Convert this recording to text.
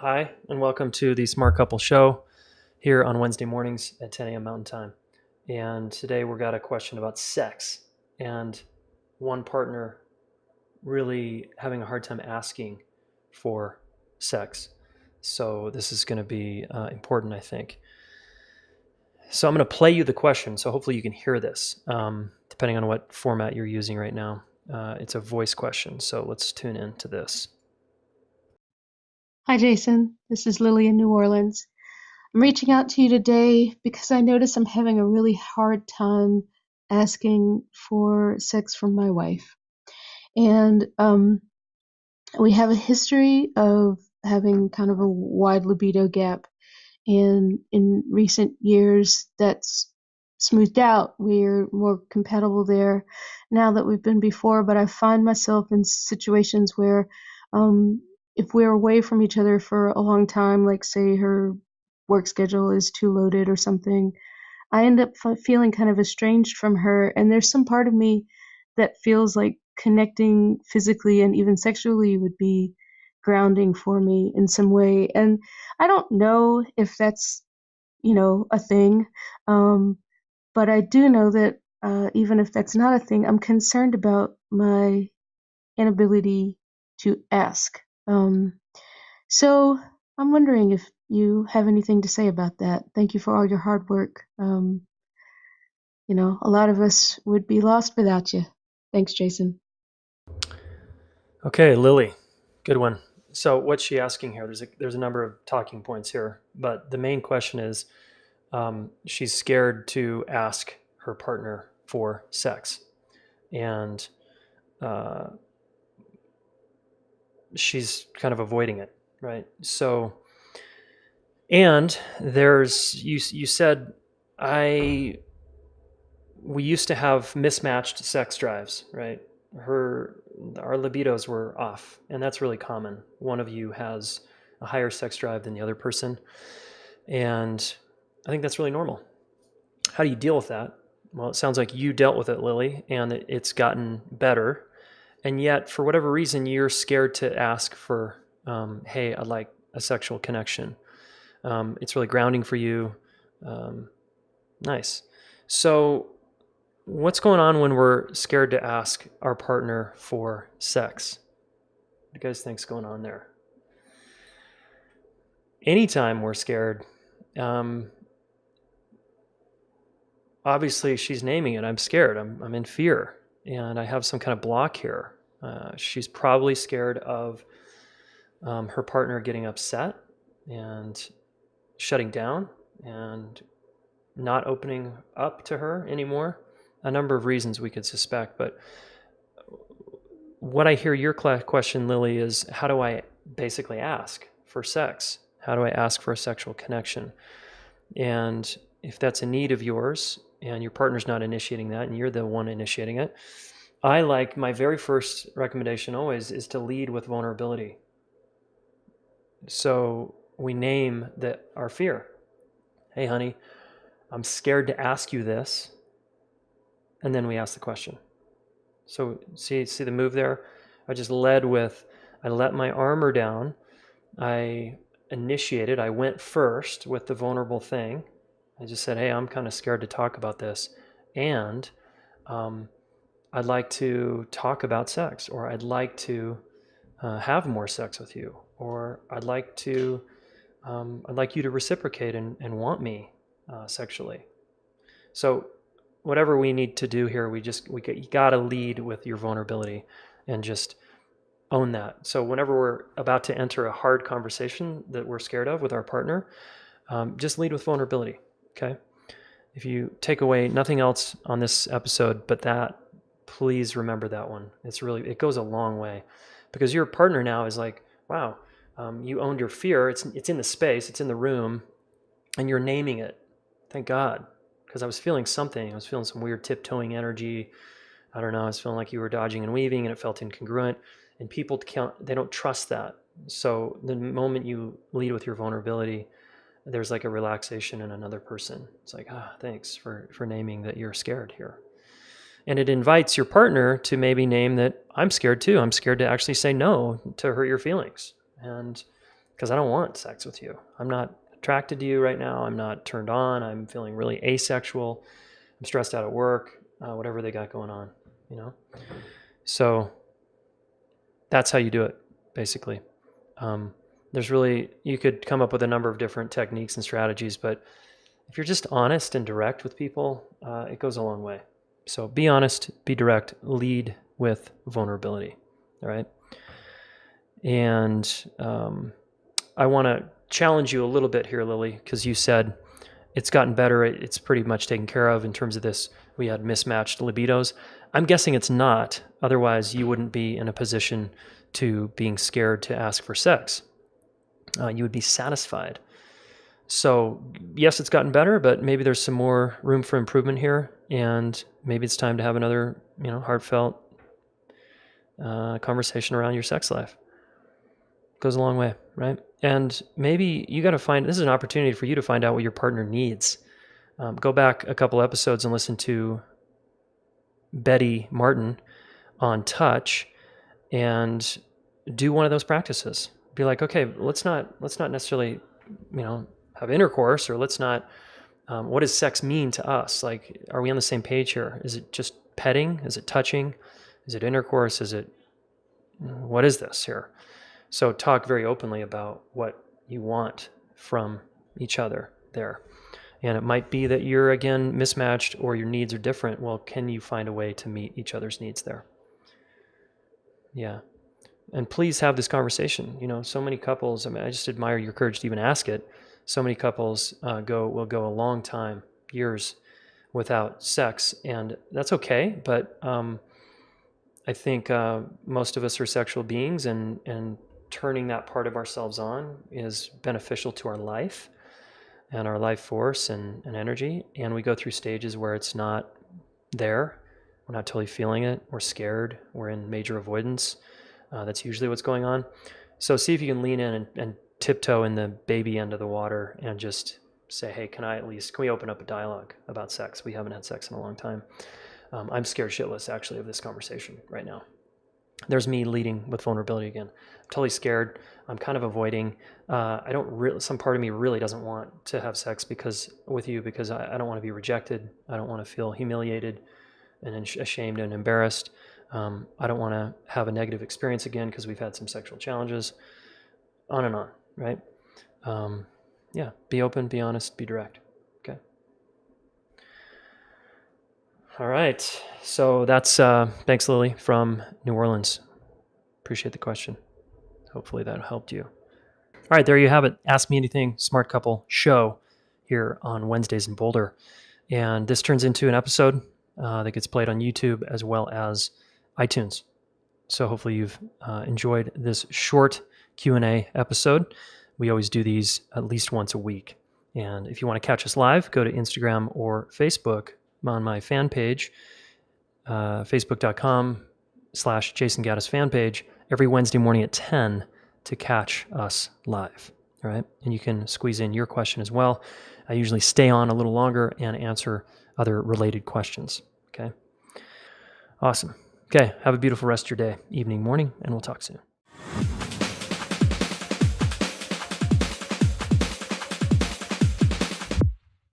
Hi, and welcome to the Smart Couple Show here on Wednesday mornings at 10 a.m. Mountain Time. And today we've got a question about sex and one partner really having a hard time asking for sex. So this is going to be important, I think. So I'm going to play you the question, so hopefully you can hear this, depending on what format you're using right now. It's a voice question, so let's tune in to this. Hi, Jason. This is Lillian, New Orleans. I'm reaching out to you today because I notice I'm having a really hard time asking for sex from my wife. And we have a history of having kind of a wide libido gap. And in recent years, that's smoothed out. We're more compatible there now that we've been before. But I find myself in situations where if we're away from each other for a long time, like say her work schedule is too loaded or something, I end up feeling kind of estranged from her. And there's some part of me that feels like connecting physically and even sexually would be grounding for me in some way. And I don't know if that's, a thing. Um, but I do know that even if that's not a thing, I'm concerned about my inability to ask. So I'm wondering if you have anything to say about that. Thank you for all your hard work. A lot of us would be lost without you. Thanks, Jason. Okay, Lily, good one. So what's she asking here? There's a number of talking points here, but the main question is she's scared to ask her partner for sex, and uh, she's kind of avoiding it, right? So, and there's you said I we used to have mismatched sex drives, right? Our libidos were off, and that's really common. One of you has a higher sex drive than the other person, and I think that's really normal. How do you deal with that? Well, it sounds like you dealt with it, Lily, and it's gotten better. And yet, for whatever reason, you're scared to ask for, hey, I'd like a sexual connection. It's really grounding for you. Um, nice. So, what's going on when we're scared to ask our partner for sex? What do you guys think's going on there? Anytime we're scared, um, obviously she's naming it. I'm scared. I'm in fear, and I have some kind of block here. She's probably scared of her partner getting upset and shutting down and not opening up to her anymore. A number of reasons we could suspect, but what I hear your question, Lily, is how do I basically ask for sex? How do I ask for a sexual connection? And if that's a need of yours and your partner's not initiating that and you're the one initiating it, I like my very first recommendation always is to lead with vulnerability. So we name our fear. Hey, honey, I'm scared to ask you this. And then we ask the question. So see the move there? I just led with, I let my armor down. I initiated, I went first with the vulnerable thing. I just said, hey, I'm kind of scared to talk about this. And um, I'd like to talk about sex, or I'd like to have more sex with you, or I'd like you to reciprocate and want me sexually. So whatever we need to do here, you got to lead with your vulnerability and just own that. So whenever we're about to enter a hard conversation that we're scared of with our partner, just lead with vulnerability. Okay. If you take away nothing else on this episode but that, please remember that one. It goes a long way, because your partner now is like, wow, you owned your fear. It's in the space, it's in the room, and you're naming it. Thank God, because I was feeling something. I was feeling some weird tiptoeing energy. I don't know. I was feeling like you were dodging and weaving, and it felt incongruent. And people they don't trust that. So the moment you lead with your vulnerability, there's like a relaxation in another person. It's like, thanks for naming that you're scared here. And it invites your partner to maybe name that I'm scared too. I'm scared to actually say no to hurt your feelings. And because I don't want sex with you. I'm not attracted to you right now. I'm not turned on. I'm feeling really asexual. I'm stressed out at work, whatever they got going on, you know? So that's how you do it, basically. You could come up with a number of different techniques and strategies, but if you're just honest and direct with people, it goes a long way. So be honest, be direct, lead with vulnerability, all right? And I want to challenge you a little bit here, Lily, because you said it's gotten better. It's pretty much taken care of in terms of this. We had mismatched libidos. I'm guessing it's not. Otherwise, you wouldn't be in a position to being scared to ask for sex. You would be satisfied. So yes, it's gotten better, but maybe there's some more room for improvement here, and maybe it's time to have another, heartfelt conversation around your sex life. Goes a long way, right? And maybe you got to this is an opportunity for you to find out what your partner needs. Go back a couple episodes and listen to Betty Martin on touch and do one of those practices. Be like, okay, let's not necessarily, have intercourse, or let's not, what does sex mean to us? Like, are we on the same page here? Is it just petting? Is it touching? Is it intercourse? What is this here? So talk very openly about what you want from each other there. And it might be that you're, again, mismatched or your needs are different. Well, can you find a way to meet each other's needs there? Yeah. And please have this conversation. So many couples, I just admire your courage to even ask it. So many couples will go a long time, years, without sex. And that's okay. But I think most of us are sexual beings, and turning that part of ourselves on is beneficial to our life and our life force and energy. And we go through stages where it's not there. We're not totally feeling it. We're scared. We're in major avoidance. That's usually what's going on. So see if you can lean in and tiptoe in the baby end of the water and just say, hey, can we open up a dialogue about sex? We haven't had sex in a long time. I'm scared shitless, actually, of this conversation right now. There's me leading with vulnerability again. I'm totally scared. I'm kind of avoiding. Some part of me really doesn't want to have sex with you because I don't want to be rejected. I don't want to feel humiliated and ashamed and embarrassed. I don't want to have a negative experience again because we've had some sexual challenges. On and on, right? Yeah, be open, be honest, be direct. Okay. All right. So that's thanks, Lily, from New Orleans. Appreciate the question. Hopefully that helped you. All right, there you have it. Ask Me Anything Smart Couple show here on Wednesdays in Boulder. And this turns into an episode that gets played on YouTube as well as iTunes. So hopefully you've enjoyed this short Q&A episode. We always do these at least once a week. And if you want to catch us live, go to Instagram or Facebook on my fan page, facebook.com/Jayson Gaddis fan page, every Wednesday morning at 10 to catch us live. All right. And you can squeeze in your question as well. I usually stay on a little longer and answer other related questions. Okay. Awesome. Okay. Have a beautiful rest of your day, evening, morning, and we'll talk soon.